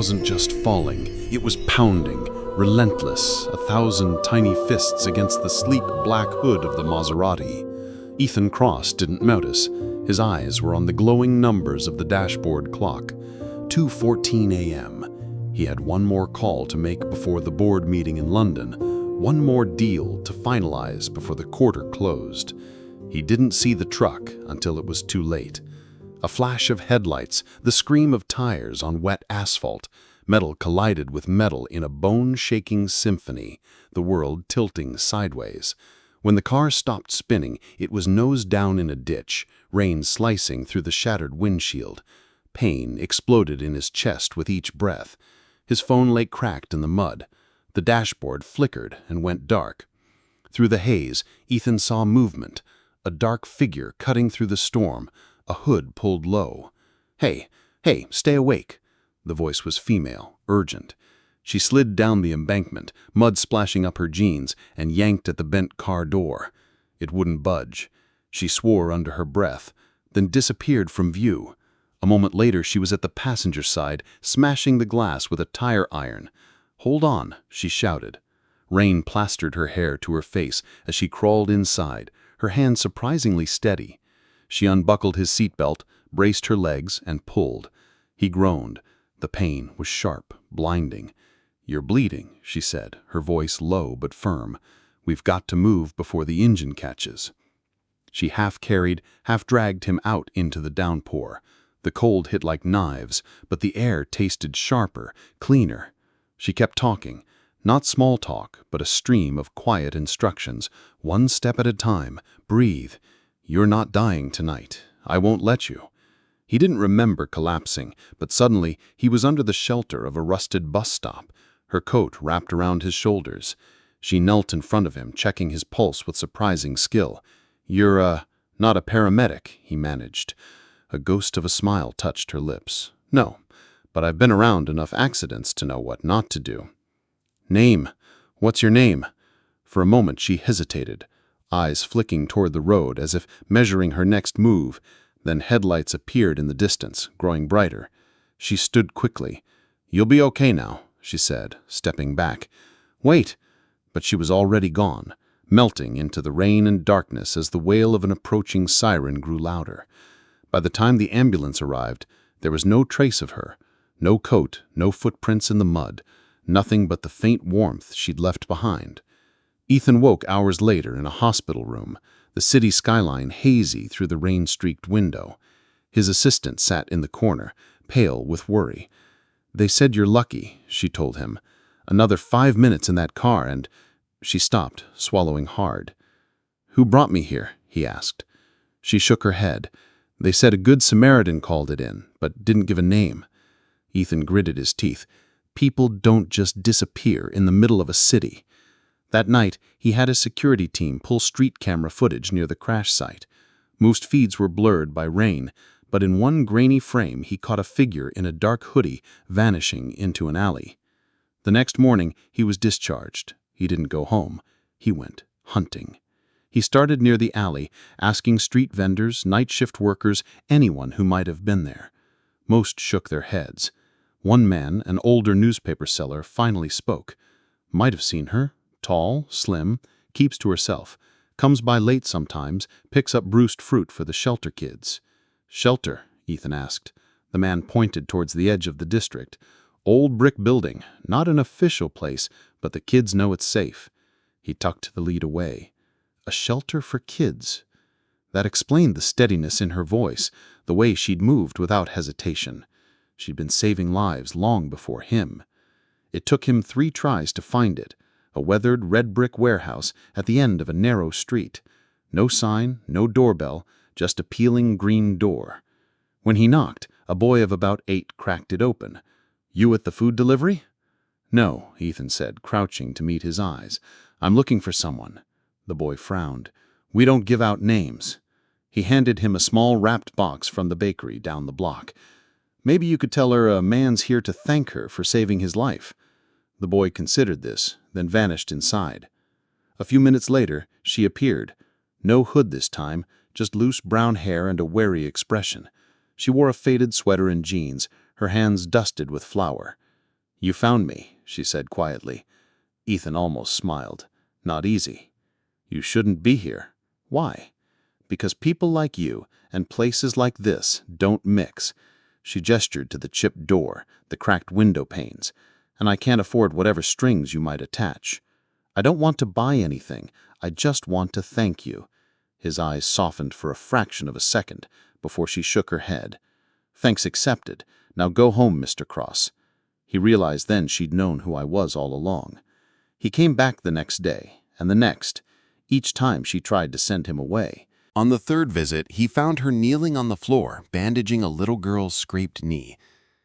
wasn't just falling, it was pounding, relentless, 1,000 tiny fists against the sleek black hood of the Maserati. Ethan Cross didn't notice. His eyes were on the glowing numbers of the dashboard clock. 2:14 a.m. He had one more call to make before the board meeting in London, one more deal to finalize before the quarter closed. He didn't see the truck until it was too late. A flash of headlights, the scream of tires on wet asphalt. Metal collided with metal in a bone-shaking symphony, the world tilting sideways. When the car stopped spinning, it was nose down in a ditch, rain slicing through the shattered windshield. Pain exploded in his chest with each breath. His phone lay cracked in the mud. The dashboard flickered and went dark. Through the haze, Ethan saw movement, a dark figure cutting through the storm, a hood pulled low. Hey, stay awake." The voice was female, urgent. She slid down the embankment, mud splashing up her jeans, and yanked at the bent car door. It wouldn't budge. She swore under her breath, then disappeared from view. A moment later, she was at the passenger side, smashing the glass with a tire iron. "Hold on," she shouted. Rain plastered her hair to her face as she crawled inside, her hand surprisingly steady. She unbuckled his seatbelt, braced her legs, and pulled. He groaned. The pain was sharp, blinding. "You're bleeding," she said, her voice low but firm. "We've got to move before the engine catches." She half-carried, half-dragged him out into the downpour. The cold hit like knives, but the air tasted sharper, cleaner. She kept talking. Not small talk, but a stream of quiet instructions, one step at a time. "Breathe. You're not dying tonight. I won't let you." He didn't remember collapsing, but suddenly he was under the shelter of a rusted bus stop, her coat wrapped around his shoulders. She knelt in front of him, checking his pulse with surprising skill. "You're, not a paramedic," he managed. A ghost of a smile touched her lips. "No, but I've been around enough accidents to know what not to do." "Name? What's your name?" For a moment she hesitated, eyes flicking toward the road as if measuring her next move. Then headlights appeared in the distance, growing brighter. She stood quickly. "You'll be okay now," she said, stepping back. "Wait!" But she was already gone, melting into the rain and darkness as the wail of an approaching siren grew louder. By the time the ambulance arrived, there was no trace of her. No coat, no footprints in the mud, nothing but the faint warmth she'd left behind. Ethan woke hours later in a hospital room, the city skyline hazy through the rain-streaked window. His assistant sat in the corner, pale with worry. "They said you're lucky," she told him. "Another 5 minutes in that car and—" She stopped, swallowing hard. "Who brought me here?" he asked. She shook her head. "They said a good Samaritan called it in, but didn't give a name." Ethan gritted his teeth. People don't just disappear in the middle of a city. That night, he had his security team pull street camera footage near the crash site. Most feeds were blurred by rain, but in one grainy frame he caught a figure in a dark hoodie vanishing into an alley. The next morning, he was discharged. He didn't go home. He went hunting. He started near the alley, asking street vendors, night shift workers, anyone who might have been there. Most shook their heads. One man, an older newspaper seller, finally spoke. "Might have seen her. Tall, slim, keeps to herself. Comes by late sometimes, picks up bruised fruit for the shelter kids." "Shelter?" Ethan asked. The man pointed towards the edge of the district. "Old brick building, not an official place, but the kids know it's safe." He tucked the lead away. A shelter for kids. That explained the steadiness in her voice, the way she'd moved without hesitation. She'd been saving lives long before him. It took him 3 tries to find it. A weathered red brick warehouse at the end of a narrow street. No sign, no doorbell, just a peeling green door. When he knocked, a boy of about 8 cracked it open. "You at the food delivery?" "No," Ethan said, crouching to meet his eyes. "I'm looking for someone." The boy frowned. "We don't give out names." He handed him a small wrapped box from the bakery down the block. "Maybe you could tell her a man's here to thank her for saving his life." The boy considered this, then vanished inside. A few minutes later, she appeared. No hood this time, just loose brown hair and a wary expression. She wore a faded sweater and jeans, her hands dusted with flour. "You found me," she said quietly. Ethan almost smiled. "Not easy. You shouldn't be here. Why?" "Because people like you and places like this don't mix." She gestured to the chipped door, the cracked window panes. "And I can't afford whatever strings you might attach. I don't want to buy anything. I just want to thank you." His eyes softened for a fraction of a second before she shook her head. "Thanks accepted. Now go home, Mr. Cross." He realized then she'd known who I was all along. He came back the next day, and the next. Each time she tried to send him away. On the third visit, he found her kneeling on the floor, bandaging a little girl's scraped knee.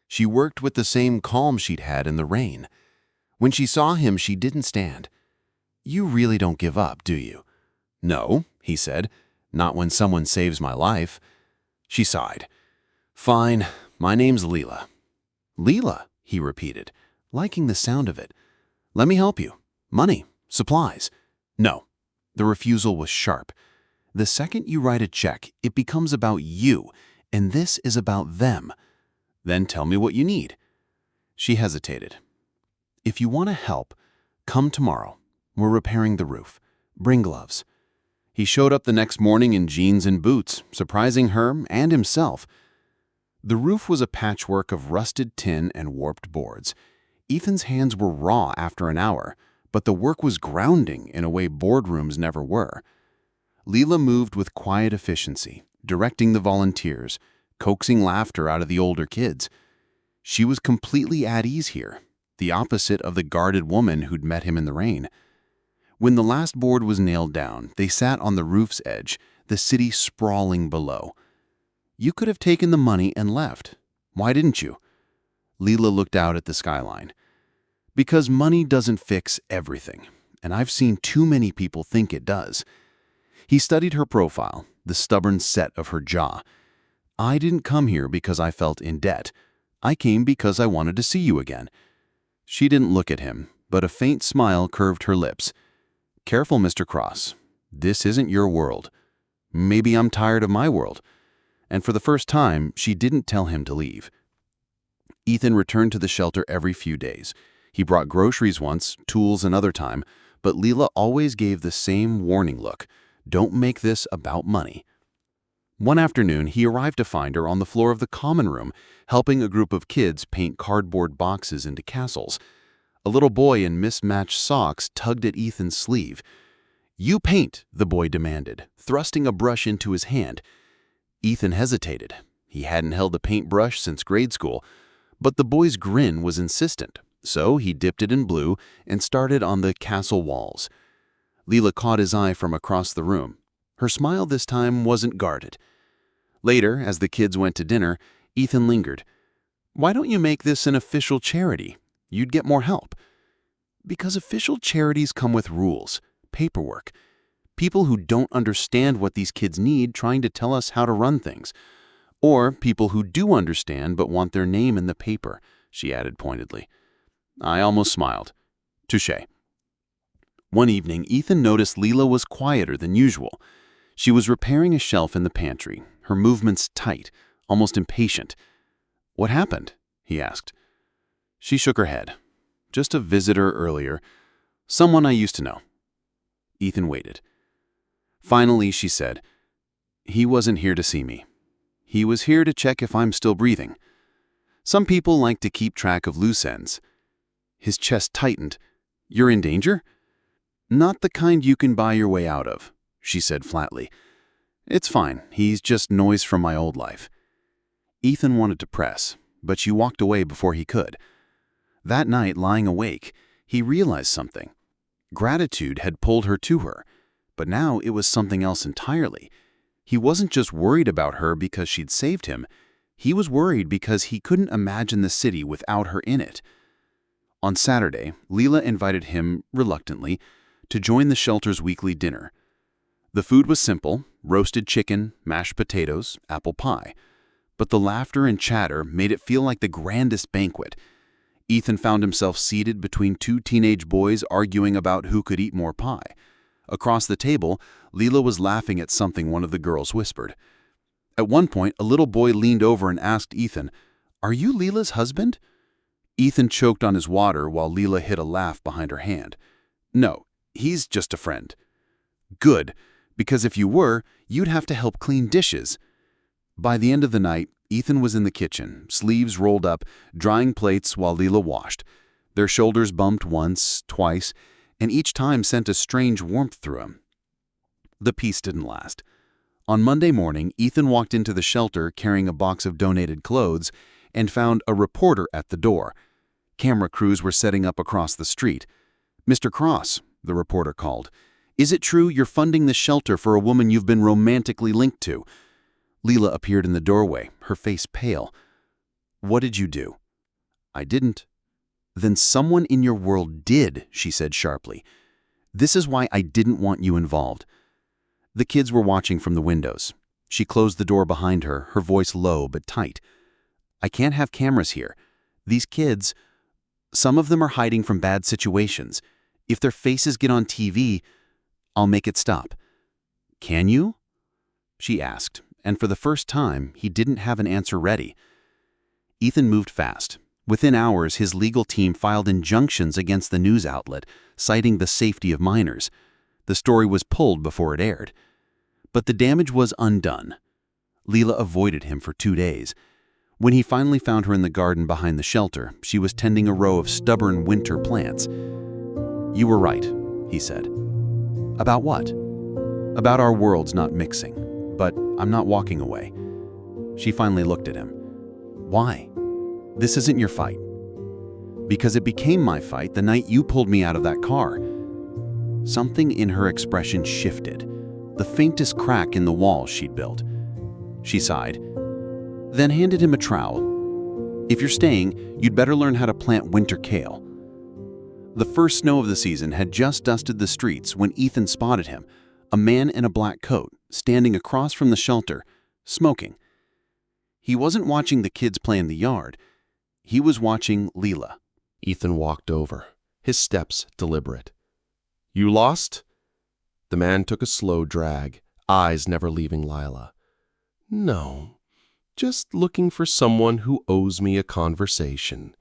She worked with the same calm she'd had in the rain. When she saw him, she didn't stand. "You really don't give up, do you?" "No," he said. "Not when someone saves my life." She sighed. "Fine, my name's Leela." "Leela," he repeated, liking the sound of it. "Let me help you. Money, supplies." "No." The refusal was sharp. "The second you write a check, it becomes about you, and this is about them." "Then tell me what you need." She hesitated. "If you want to help, come tomorrow. We're repairing the roof. Bring gloves." He showed up the next morning in jeans and boots, surprising her and himself. The roof was a patchwork of rusted tin and warped boards. Ethan's hands were raw after an hour, but the work was grounding in a way boardrooms never were. Leela moved with quiet efficiency, directing the volunteers, coaxing laughter out of the older kids. She was completely at ease here, the opposite of the guarded woman who'd met him in the rain. When the last board was nailed down, they sat on the roof's edge, the city sprawling below. "You could have taken the money and left. Why didn't you?" Leela looked out at the skyline. "Because money doesn't fix everything, and I've seen too many people think it does." He studied her profile, the stubborn set of her jaw. "I didn't come here because I felt in debt. I came because I wanted to see you again." She didn't look at him, but a faint smile curved her lips. "Careful, Mr. Cross. This isn't your world. Maybe I'm tired of my world." And for the first time, she didn't tell him to leave. Ethan returned to the shelter every few days. He brought groceries once, tools another time, but Leela always gave the same warning look. "Don't make this about money." One afternoon, he arrived to find her on the floor of the common room, helping a group of kids paint cardboard boxes into castles. A little boy in mismatched socks tugged at Ethan's sleeve. "You paint," the boy demanded, thrusting a brush into his hand. Ethan hesitated. He hadn't held a paintbrush since grade school, but the boy's grin was insistent, so he dipped it in blue and started on the castle walls. Leela caught his eye from across the room. Her smile this time wasn't guarded. Later, as the kids went to dinner, Ethan lingered. "Why don't you make this an official charity? You'd get more help." "Because official charities come with rules, paperwork. People who don't understand what these kids need trying to tell us how to run things. Or people who do understand but want their name in the paper," she added pointedly. I almost smiled. Touché. One evening, Ethan noticed Leela was quieter than usual. She was repairing a shelf in the pantry, her movements tight, almost impatient. "What happened?" he asked. She shook her head. "Just a visitor earlier. Someone I used to know." Ethan waited. Finally, she said, "He wasn't here to see me. He was here to check if I'm still breathing. Some people like to keep track of loose ends." His chest tightened. "You're in danger?" "Not the kind you can buy your way out of," she said flatly. "It's fine. He's just noise from my old life." Ethan wanted to press, but she walked away before he could. That night, lying awake, he realized something. Gratitude had pulled her to her, but now it was something else entirely. He wasn't just worried about her because she'd saved him. He was worried because he couldn't imagine the city without her in it. On Saturday, Leela invited him, reluctantly, to join the shelter's weekly dinner. The food was simple: roasted chicken, mashed potatoes, apple pie. But the laughter and chatter made it feel like the grandest banquet. Ethan found himself seated between two teenage boys arguing about who could eat more pie. Across the table, Leela was laughing at something one of the girls whispered. At one point, a little boy leaned over and asked Ethan, "Are you Leela's husband?" Ethan choked on his water while Leela hid a laugh behind her hand. "No, he's just a friend." "Good, because if you were, you'd have to help clean dishes." By the end of the night, Ethan was in the kitchen, sleeves rolled up, drying plates while Leela washed. Their shoulders bumped once, twice, and each time sent a strange warmth through him. The peace didn't last. On Monday morning, Ethan walked into the shelter carrying a box of donated clothes and found a reporter at the door. Camera crews were setting up across the street. "Mr. Cross," the reporter called, "is it true you're funding the shelter for a woman you've been romantically linked to?" Leela appeared in the doorway, her face pale. "What did you do?" "I didn't." "Then someone in your world did," she said sharply. "This is why I didn't want you involved." The kids were watching from the windows. She closed the door behind her, her voice low but tight. "I can't have cameras here. These kids, some of them are hiding from bad situations. If their faces get on TV, I'll make it stop." "Can you?" she asked, and for the first time, he didn't have an answer ready. Ethan moved fast. Within hours, his legal team filed injunctions against the news outlet, citing the safety of minors. The story was pulled before it aired. But the damage was undone. Leela avoided him for 2 days. When he finally found her in the garden behind the shelter, she was tending a row of stubborn winter plants. "You were right," he said. "About what?" "About our worlds not mixing. But I'm not walking away." She finally looked at him. "Why? This isn't your fight." "Because it became my fight the night you pulled me out of that car." Something in her expression shifted, the faintest crack in the wall she'd built. She sighed, then handed him a trowel. "If you're staying, you'd better learn how to plant winter kale." The first snow of the season had just dusted the streets when Ethan spotted him, a man in a black coat, standing across from the shelter, smoking. He wasn't watching the kids play in the yard. He was watching Leela. Ethan walked over, his steps deliberate. "You lost?" The man took a slow drag, eyes never leaving Lila. "No, just looking for someone who owes me a conversation."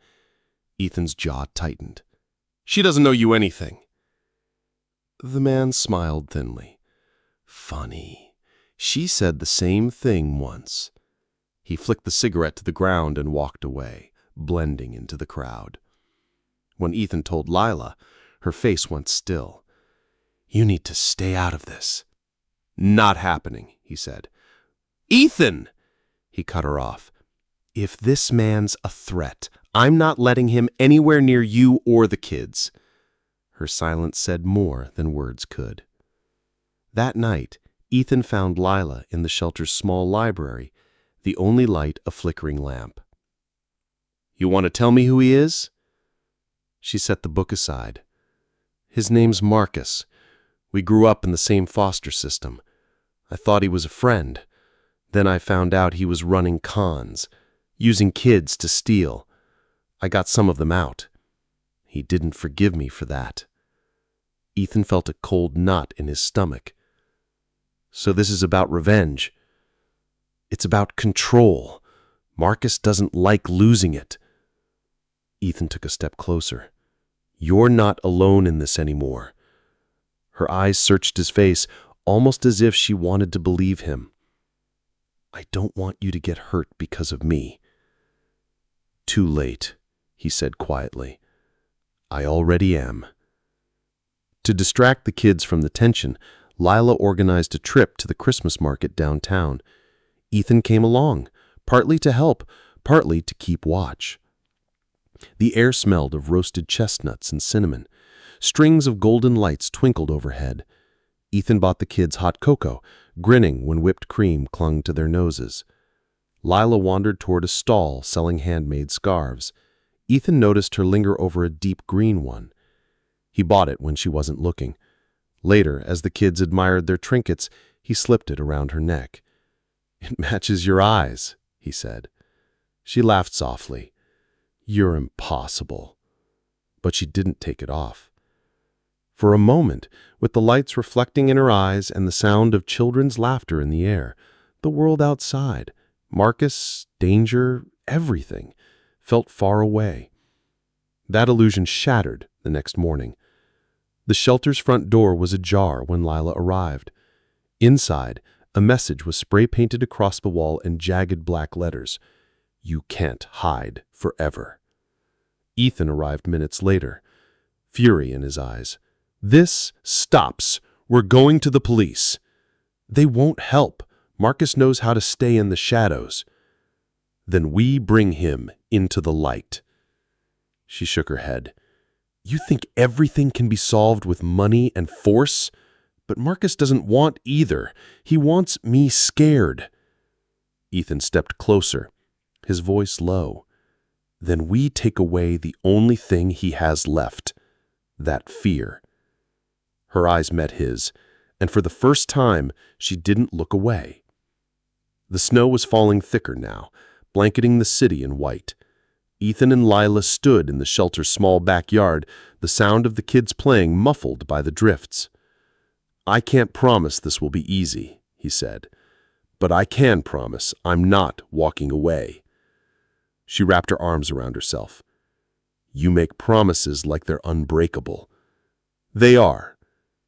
Ethan's jaw tightened. "She doesn't owe you anything." The man smiled thinly. "Funny. She said the same thing once." He flicked the cigarette to the ground and walked away, blending into the crowd. When Ethan told Lila, her face went still. "You need to stay out of this." "Not happening," he said. "Ethan!" He cut her off. "If this man's a threat, I'm not letting him anywhere near you or the kids." Her silence said more than words could. That night, Ethan found Lila in the shelter's small library, the only light a flickering lamp. "You want to tell me who he is?" She set the book aside. "His name's Marcus. We grew up in the same foster system. I thought he was a friend. Then I found out he was running cons, using kids to steal. I got some of them out. He didn't forgive me for that." Ethan felt a cold knot in his stomach. "So this is about revenge." "It's about control. Marcus doesn't like losing it." Ethan took a step closer. "You're not alone in this anymore." Her eyes searched his face, almost as if she wanted to believe him. "I don't want you to get hurt because of me." "Too late," he said quietly. "I already am." To distract the kids from the tension, Lila organized a trip to the Christmas market downtown. Ethan came along, partly to help, partly to keep watch. The air smelled of roasted chestnuts and cinnamon. Strings of golden lights twinkled overhead. Ethan bought the kids hot cocoa, grinning when whipped cream clung to their noses. Lila wandered toward a stall selling handmade scarves. Ethan noticed her linger over a deep green one. He bought it when she wasn't looking. Later, as the kids admired their trinkets, he slipped it around her neck. "It matches your eyes," he said. She laughed softly. "You're impossible." But she didn't take it off. For a moment, with the lights reflecting in her eyes and the sound of children's laughter in the air, the world outside, Marcus, danger, everything, felt far away. That illusion shattered the next morning. The shelter's front door was ajar when Lila arrived. Inside, a message was spray-painted across the wall in jagged black letters. "You can't hide forever." Ethan arrived minutes later, fury in his eyes. "This stops. We're going to the police." "They won't help. Marcus knows how to stay in the shadows." "Then we bring him into the light." She shook her head. "You think everything can be solved with money and force? But Marcus doesn't want either. He wants me scared." Ethan stepped closer, his voice low. "Then we take away the only thing he has left, that fear." Her eyes met his, and for the first time, she didn't look away. The snow was falling thicker now, blanketing the city in white. Ethan and Lila stood in the shelter's small backyard, the sound of the kids playing muffled by the drifts. "I can't promise this will be easy," he said, "but I can promise I'm not walking away." She wrapped her arms around herself. "You make promises like they're unbreakable." "They are.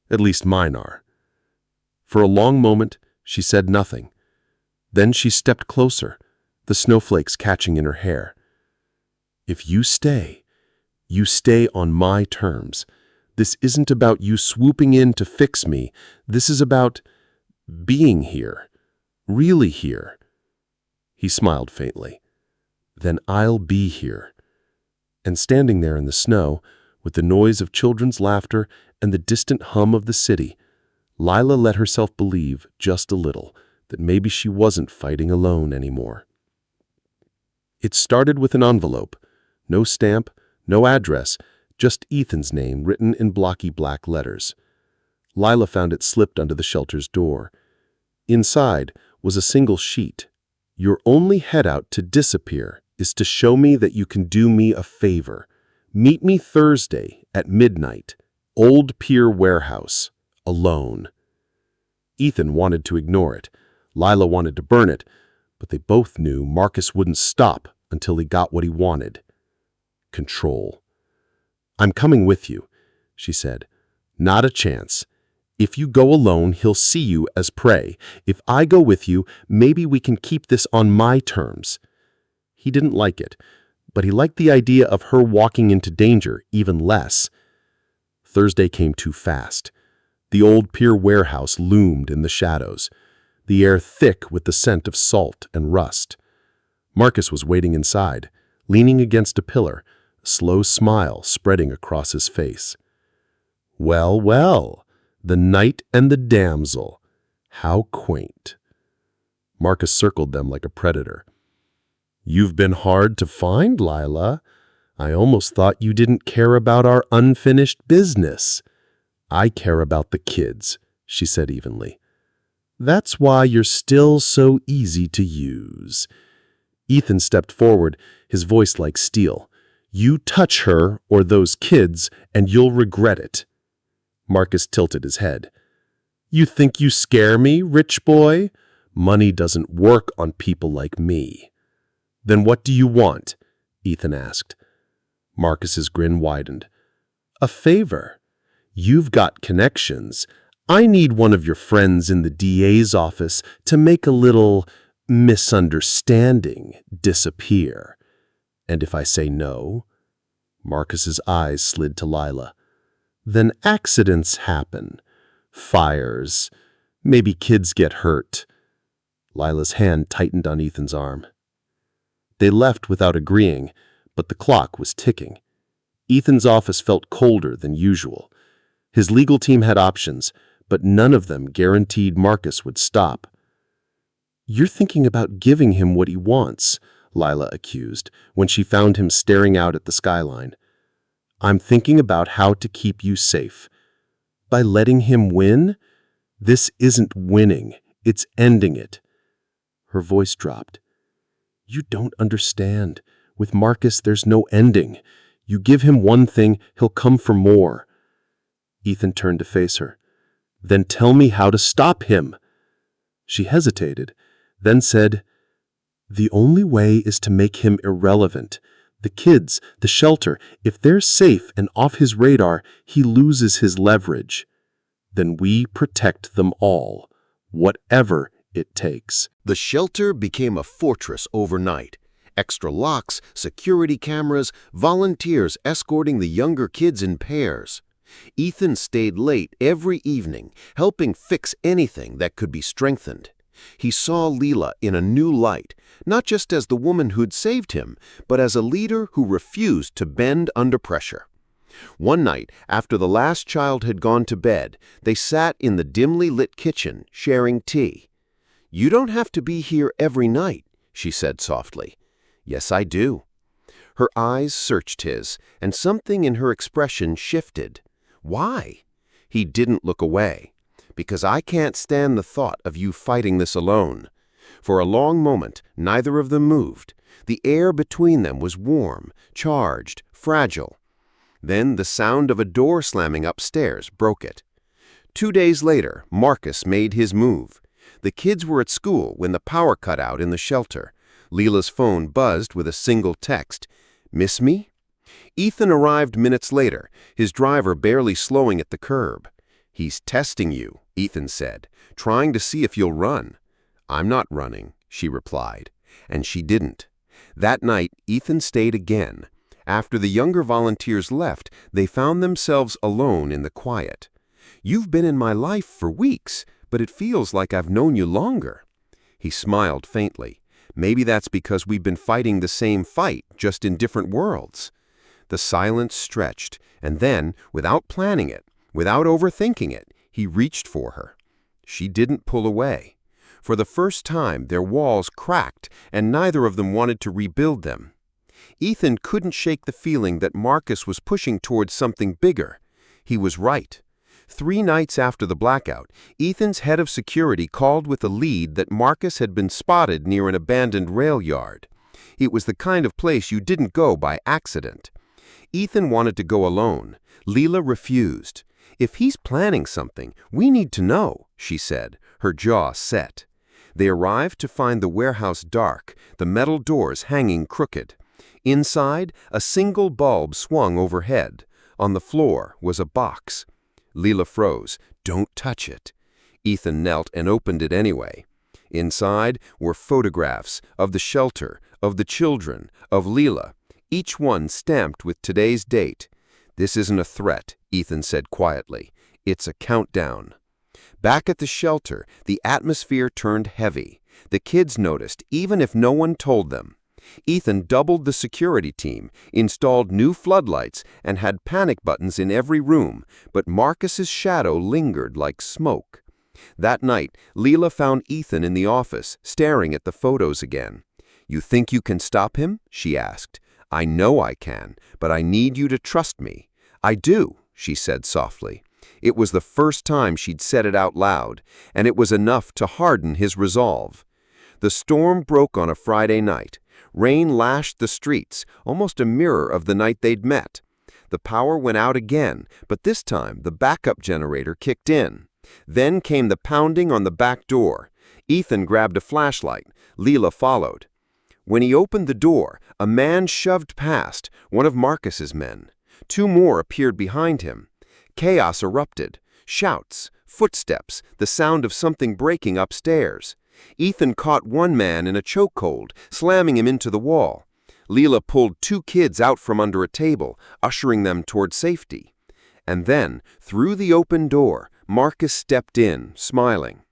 At least mine are." For a long moment, she said nothing. Then she stepped closer, the snowflakes catching in her hair. "If you stay on my terms. This isn't about you swooping in to fix me. This is about being here, really here." He smiled faintly. "Then I'll be here." And standing there in the snow, with the noise of children's laughter and the distant hum of the city, Lila let herself believe just a little that maybe she wasn't fighting alone anymore. It started with an envelope. No stamp, no address, just Ethan's name written in blocky black letters. Lila found it slipped under the shelter's door. Inside was a single sheet. "Your only headout to disappear is to show me that you can do me a favor. Meet me Thursday at midnight, Old Pier Warehouse, alone." Ethan wanted to ignore it. Lila wanted to burn it, but they both knew Marcus wouldn't stop until he got what he wanted. Control. "I'm coming with you," she said. "Not a chance. If you go alone, he'll see you as prey. If I go with you, maybe we can keep this on my terms." He didn't like it, but he liked the idea of her walking into danger even less. Thursday came too fast. The Old Pier Warehouse loomed in the shadows, the air thick with the scent of salt and rust. Marcus was waiting inside, leaning against a pillar, a slow smile spreading across his face. "Well, well, the knight and the damsel. How quaint." Marcus circled them like a predator. "You've been hard to find, Lila. I almost thought you didn't care about our unfinished business." "I care about the kids," she said evenly. "That's why you're still so easy to use." Ethan stepped forward, his voice like steel. "You touch her or those kids, and you'll regret it." Marcus tilted his head. "You think you scare me, rich boy? Money doesn't work on people like me." "Then what do you want?" Ethan asked. Marcus's grin widened. "A favor. You've got connections. I need one of your friends in the DA's office to make a little misunderstanding disappear. And if I say no?" Marcus's eyes slid to Lila. "Then accidents happen. Fires. Maybe kids get hurt." Lila's hand tightened on Ethan's arm. They left without agreeing, but the clock was ticking. Ethan's office felt colder than usual. His legal team had options, but none of them guaranteed Marcus would stop. "You're thinking about giving him what he wants," Lila accused, when she found him staring out at the skyline. "I'm thinking about how to keep you safe. By letting him win? This isn't winning, it's ending it." Her voice dropped. "You don't understand. With Marcus, there's no ending. You give him one thing, he'll come for more." Ethan turned to face her. "Then tell me how to stop him." She hesitated, then said, "The only way is to make him irrelevant. The kids, the shelter, if they're safe and off his radar, he loses his leverage. Then we protect them all, whatever it takes. The shelter became a fortress overnight. Extra locks, security cameras, volunteers escorting the younger kids in pairs. Ethan stayed late every evening, helping fix anything that could be strengthened. He saw Leela in a new light, not just as the woman who'd saved him, but as a leader who refused to bend under pressure. One night, after the last child had gone to bed, they sat in the dimly lit kitchen, sharing tea. "You don't have to be here every night," she said softly. "Yes, I do." Her eyes searched his, and something in her expression shifted. "Why?" He didn't look away. "Because I can't stand the thought of you fighting this alone." For a long moment, neither of them moved. The air between them was warm, charged, fragile. Then the sound of a door slamming upstairs broke it. 2 days later, Marcus made his move. The kids were at school when the power cut out in the shelter. Leela's phone buzzed with a single text, "Miss me?" Ethan arrived minutes later, his driver barely slowing at the curb. "He's testing you," Ethan said, "trying to see if you'll run." "I'm not running," she replied. And she didn't. That night, Ethan stayed again. After the younger volunteers left, they found themselves alone in the quiet. "You've been in my life for weeks, but it feels like I've known you longer." He smiled faintly. "Maybe that's because we've been fighting the same fight, just in different worlds." The silence stretched, and then, without planning it, without overthinking it, he reached for her. She didn't pull away. For the first time, their walls cracked, and neither of them wanted to rebuild them. Ethan couldn't shake the feeling that Marcus was pushing towards something bigger. He was right. 3 nights after the blackout, Ethan's head of security called with a lead that Marcus had been spotted near an abandoned rail yard. It was the kind of place you didn't go by accident. Ethan wanted to go alone. Leela refused. "If he's planning something, we need to know," she said, her jaw set. They arrived to find the warehouse dark, the metal doors hanging crooked. Inside, a single bulb swung overhead. On the floor was a box. Leela froze. "Don't touch it." Ethan knelt and opened it anyway. Inside were photographs of the shelter, of the children, of Leela, each one stamped with today's date. "This isn't a threat," Ethan said quietly. "It's a countdown." Back at the shelter, the atmosphere turned heavy. The kids noticed, even if no one told them. Ethan doubled the security team, installed new floodlights, and had panic buttons in every room, but Marcus's shadow lingered like smoke. That night, Leela found Ethan in the office, staring at the photos again. "You think you can stop him?" she asked. "I know I can, but I need you to trust me." "I do," she said softly. It was the first time she'd said it out loud, and it was enough to harden his resolve. The storm broke on a Friday night. Rain lashed the streets, almost a mirror of the night they'd met. The power went out again, but this time the backup generator kicked in. Then came the pounding on the back door. Ethan grabbed a flashlight. Leela followed. When he opened the door, a man shoved past, one of Marcus's men. 2 more appeared behind him. Chaos erupted. Shouts, footsteps, the sound of something breaking upstairs. Ethan caught one man in a chokehold, slamming him into the wall. Leela pulled 2 kids out from under a table, ushering them toward safety. And then, through the open door, Marcus stepped in, smiling.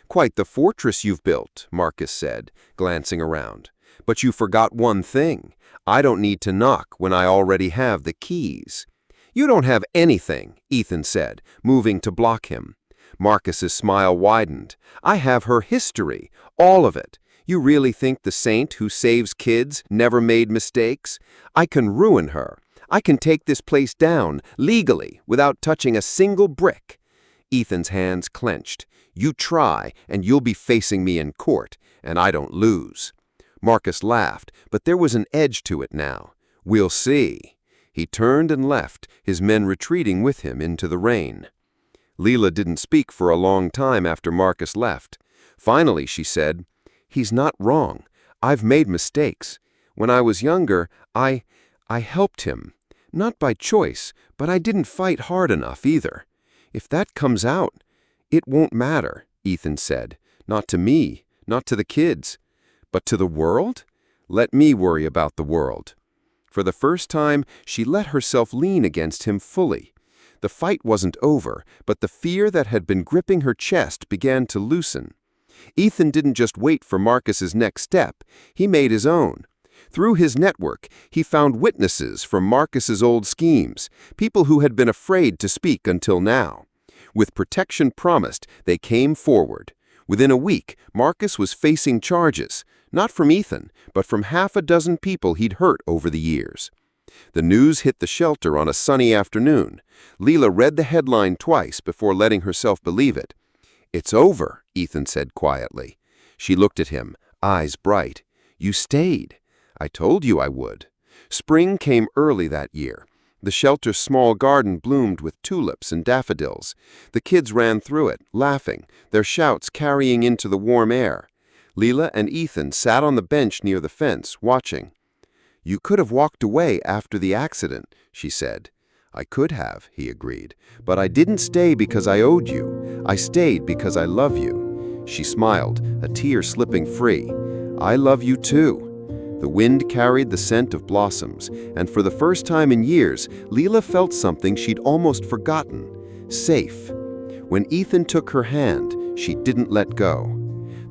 "Quite the fortress you've built," Marcus said, glancing around. "But you forgot one thing. I don't need to knock when I already have the keys." "You don't have anything," Ethan said, moving to block him. Marcus's smile widened. "I have her history, all of it. You really think the saint who saves kids never made mistakes? I can ruin her. I can take this place down, legally, without touching a single brick." Ethan's hands clenched. "You try, and you'll be facing me in court, and I don't lose." Marcus laughed, but there was an edge to it now. "We'll see." He turned and left, his men retreating with him into the rain. Leela didn't speak for a long time after Marcus left. Finally, she said, "He's not wrong. I've made mistakes. When I was younger, I helped him. Not by choice, but I didn't fight hard enough either. If that comes out, it won't matter, Ethan said. Not to me, not to the kids. But to the world? Let me worry about the world. For the first time, she let herself lean against him fully. The fight wasn't over, but the fear that had been gripping her chest began to loosen. Ethan didn't just wait for Marcus's next step, he made his own. Through his network, he found witnesses from Marcus's old schemes, people who had been afraid to speak until now. With protection promised, they came forward. Within a week, Marcus was facing charges, not from Ethan, but from half a dozen people he'd hurt over the years. The news hit the shelter on a sunny afternoon. Leela read the headline twice before letting herself believe it. "It's over," Ethan said quietly. She looked at him, eyes bright. "You stayed. I told you I would." Spring came early that year. The shelter's small garden bloomed with tulips and daffodils. The kids ran through it, laughing, their shouts carrying into the warm air. Leela and Ethan sat on the bench near the fence, watching. "You could have walked away after the accident," she said. "I could have," he agreed. "But I didn't stay because I owed you. I stayed because I love you." She smiled, a tear slipping free. "I love you too." The wind carried the scent of blossoms, and for the first time in years, Leela felt something she'd almost forgotten: safe. When Ethan took her hand, she didn't let go.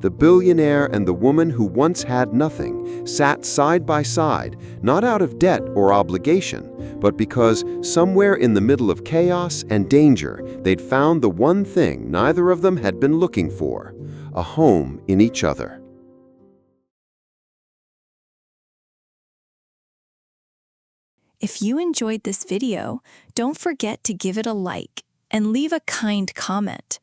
The billionaire and the woman who once had nothing sat side by side, not out of debt or obligation, but because somewhere in the middle of chaos and danger, they'd found the one thing neither of them had been looking for: a home in each other. If you enjoyed this video, don't forget to give it a like and leave a kind comment.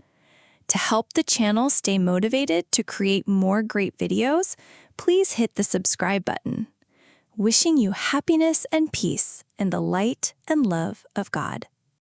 To help the channel stay motivated to create more great videos, please hit the subscribe button. Wishing you happiness and peace in the light and love of God.